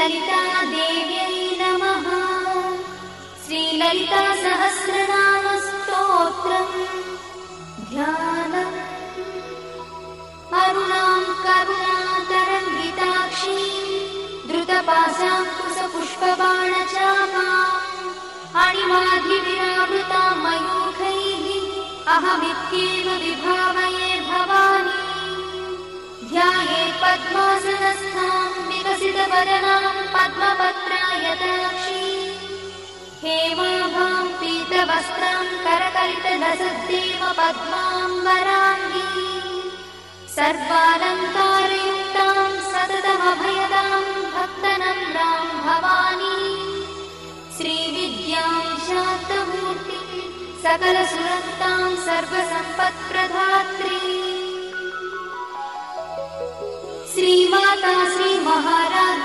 श्रीललितादेव्यै नमः। श्रीललितासहस्रनामस्तोत्रम् ध्यानम्। अरुणां करुणातरङ्गिताक्षीं द्रुतपाशाङ्कुशपुष्पबाणचापाम् अणिमाधिविरावृतां मयूखैः अहमित्येव विभावये भवानी। ध्यायेत् पद्मासनस्थां विकसितवदनां पद्मपत्रायताक्षीं हेमाभां पीतवस्त्रां करकलितलसद्देव पद्माम्बराङ्गी सर्वालङ्कारयुक्तां सततमभयदां भक्तनम्रां भवानी। श्रीविद्यां शान्तमूर्तिं सकलसुरक्तां सर्वसम्पत्प्रदात्री श्रीमाता श्रीमहाराज